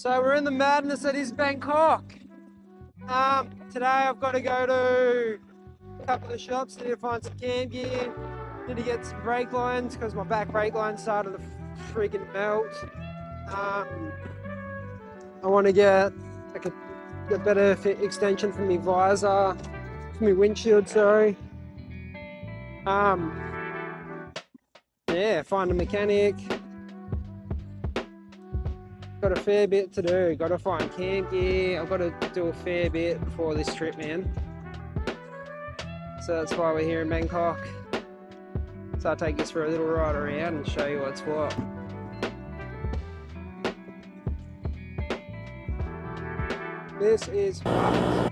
So we're in the madness that is Bangkok. Today I've got to go to a couple of shops to find some camp gear. Need to get some brake lines because my back brake line started to freaking melt. I want to get like a better fit extension for my visor, for my windshield, sorry. Yeah, find a mechanic. Got a fair bit to do. Got to find camp gear. I've got to do a fair bit before this trip, man. So that's why we're here in Bangkok. So I'll take you for a little ride around and show you what's what. This is fun.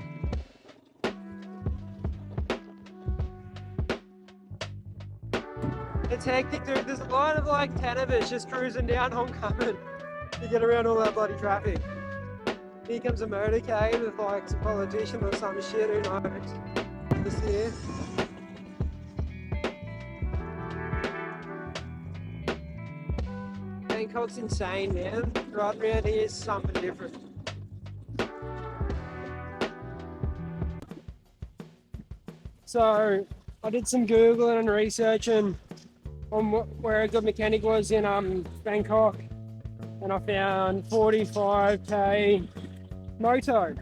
It's hectic, dude. There's a line of like 10 of us just cruising down Homecoming to get around all that bloody traffic. Here comes a motorcade with like some politician or some shit, who knows. This here. Bangkok's insane, man. Right around here is something different. So I did some Googling and researching on where a good mechanic was in Bangkok, and I found 45k moto.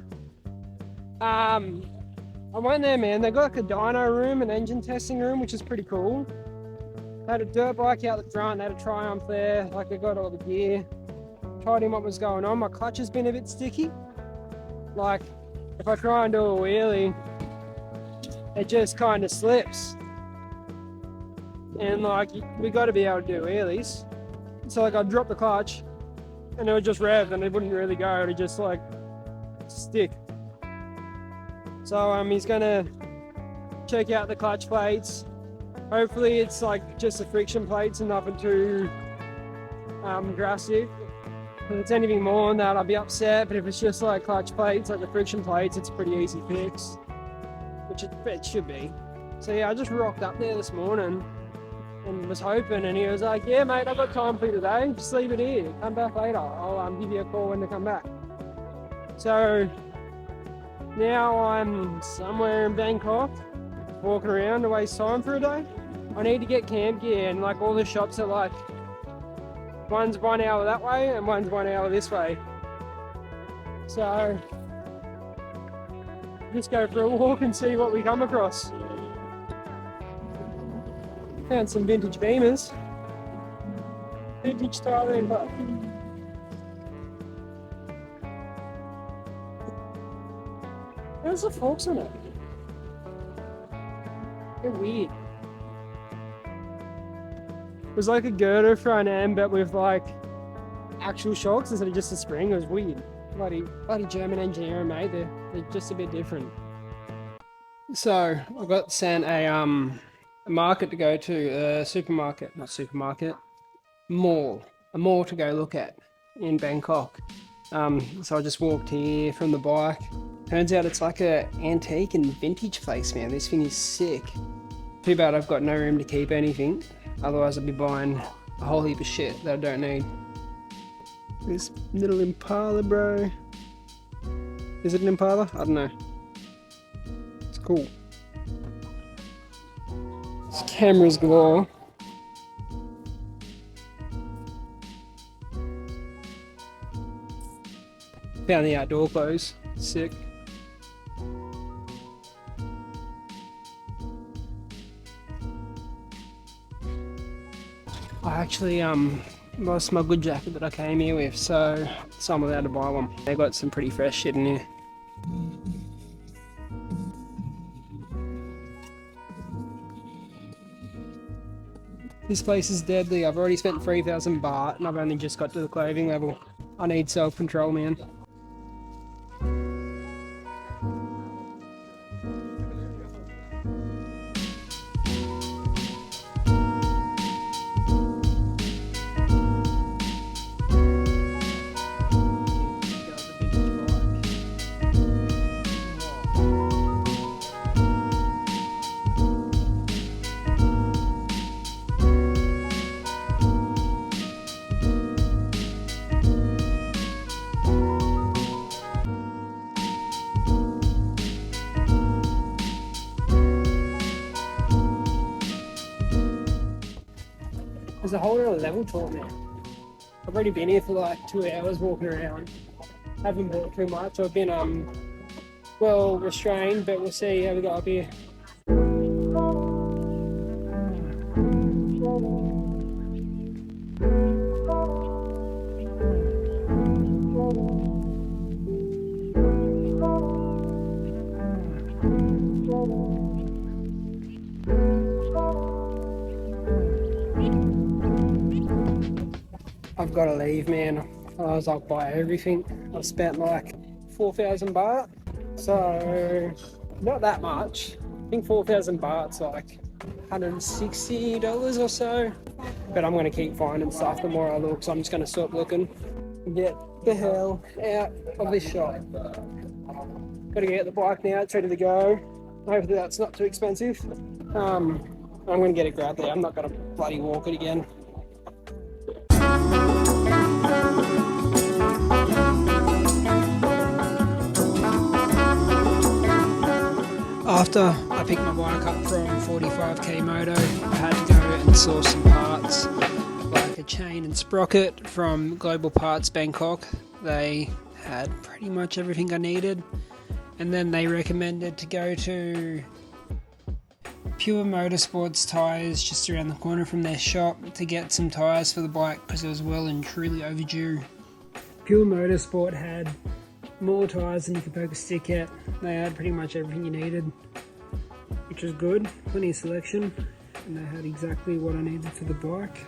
I went there, man. They got like a dyno room, an engine testing room, which is pretty cool. They had a dirt bike out the front, they had a Triumph there, like they got all the gear. Told him what was going on. My clutch has been a bit sticky. Like if I try and do a wheelie, it just kind of slips. And like we got to be able to do wheelies. So like I'd drop the clutch and it would just rev and it wouldn't really go, it would just like stick. So he's gonna check out the clutch plates. Hopefully it's like just the friction plates and nothing too drastic. If it's anything more than that, I'll be upset. But if it's just like clutch plates, like the friction plates, it's a pretty easy fix, which it should be. So yeah, I just rocked up there this morning and was hoping, and he was like, yeah mate, I've got time for you today, just leave it here, come back later, I'll give you a call when to come back. So now I'm somewhere in Bangkok, walking around to waste time for a day. I need to get camp gear, and like all the shops are like, one's 1 hour that way and one's 1 hour this way. So just go for a walk and see what we come across. Found some vintage Beamers. Vintage Thailand bike. There's the forks on it. They're weird. It was like a girder front end, but with like actual shocks instead of just a spring. It was weird. Bloody German engineering, mate. They're just a bit different. So I got sent a market to go to, a mall to go look at in Bangkok. So I just walked here from the bike. Turns out it's like a antique and vintage place, man. This thing is sick. Too bad I've got no room to keep anything. Otherwise I'd be buying a whole heap of shit that I don't need. This little Impala, bro. Is it an Impala? I don't know. It's cool. This camera's galore. Found the outdoor clothes. Sick. I actually lost my good jacket that I came here with, so I'm allowed to buy one. They got some pretty fresh shit in here. This place is deadly. I've already spent 3,000 baht and I've only just got to the clothing level. I need self-control, man. There's a whole other level to it now. I've already been here for like 2 hours walking around. Haven't bought too much. I've been well restrained, but we'll see how we go up here. I've got to leave, man. I was like, buy everything. I've spent like 4,000 baht, so not that much. I think 4,000 baht's like $160 or so. But I'm gonna keep finding stuff the more I look, so I'm just gonna stop looking and get the hell out of this shop. Gotta get the bike now, it's ready to go. Hopefully that's not too expensive. I'm gonna get it out there. I'm not gonna bloody walk it again. After I picked my bike up from 45k moto, I had to go and source some parts like a chain and sprocket from Global Parts Bangkok. They had pretty much everything I needed, and then they recommended to go to Pure Motorsports tyres just around the corner from their shop to get some tyres for the bike because it was well and truly overdue. Pure Motorsport had more tyres than you could poke a stick at. They had pretty much everything you needed, which was good. Plenty of selection, and they had exactly what I needed for the bike.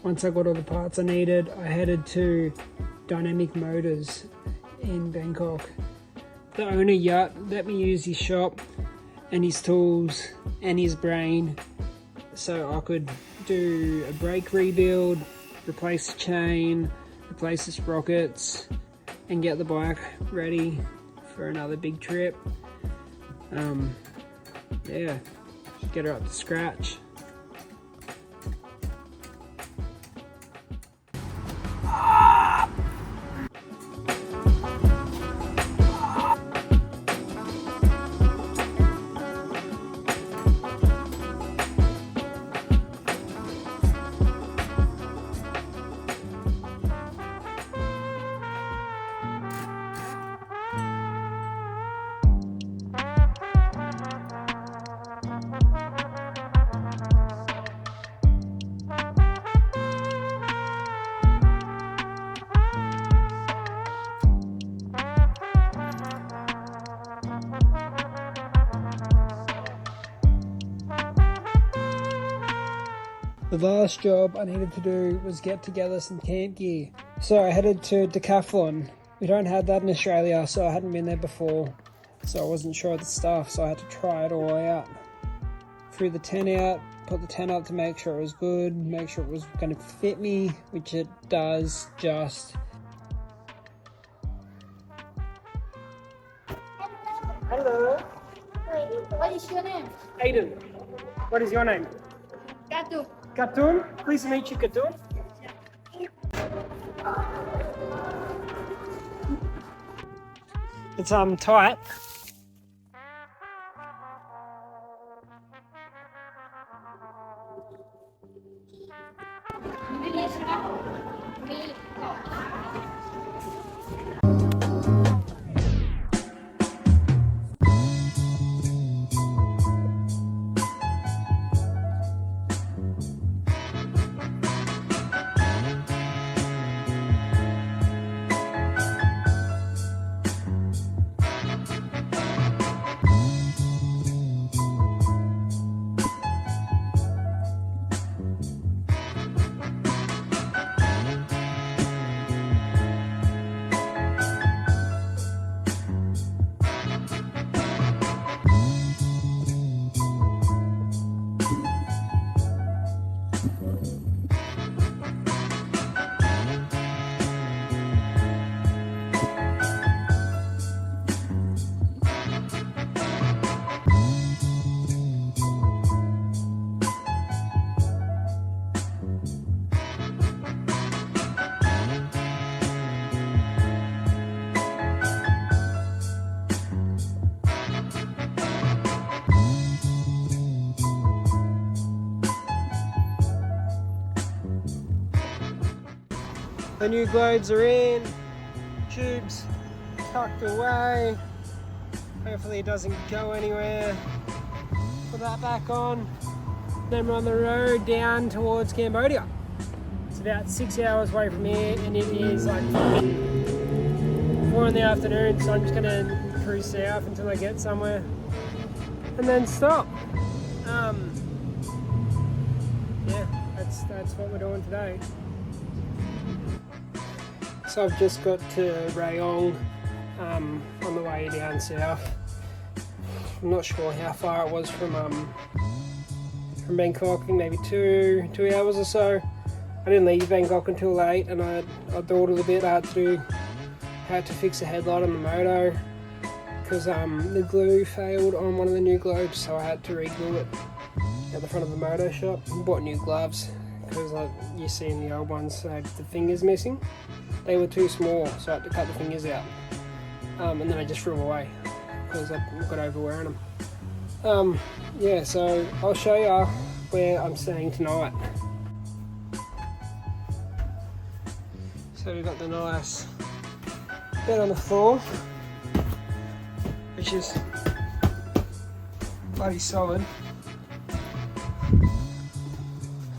Once I got all the parts I needed, I headed to Dynamic Motors in Bangkok. The owner, Yat, let me use his shop and his tools and his brain so I could do a brake rebuild, replace the chain, replace the sprockets, and get the bike ready for another big trip. Yeah, get her up to scratch. The last job I needed to do was get together some camp gear. So I headed to Decathlon. We don't have that in Australia, so I hadn't been there before. So I wasn't sure of the stuff, so I had to try it all out. Threw the tent out, put the tent up to make sure it was good, make sure it was going to fit me, which it does just. Hello. What is your name? Aiden. What is your name? Katu. Cartoon? Pleased to meet you, Cartoon. It's tight. The new globes are in, tubes tucked away. Hopefully it doesn't go anywhere. Put that back on. Then we're on the road down towards Cambodia. It's about 6 hours away from here, and it is like 4 in the afternoon, so I'm just gonna cruise south until I get somewhere and then stop. Yeah, that's what we're doing today. So I've just got to Rayong on the way down south. I'm not sure how far it was from Bangkok, maybe two hours or so. I didn't leave Bangkok until late, and I dawdled a bit. I had to fix a headlight on the moto because the glue failed on one of the new globes, so I had to re-glue it at the front of the moto shop. I bought new gloves because like you see in the old ones, the fingers missing. They were too small, so I had to cut the fingers out, and then I just threw them away because I got over wearing them. Yeah, so I'll show you where I'm staying tonight. So we've got the nice bed on the floor, which is bloody solid.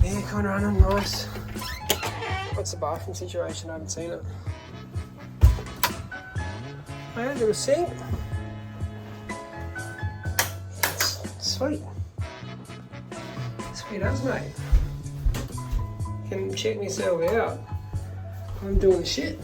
Aircon running nice. What's the bathroom situation? I haven't seen it. My little sink. It's sweet. Sweet as, mate. Can check myself out. I'm doing shit.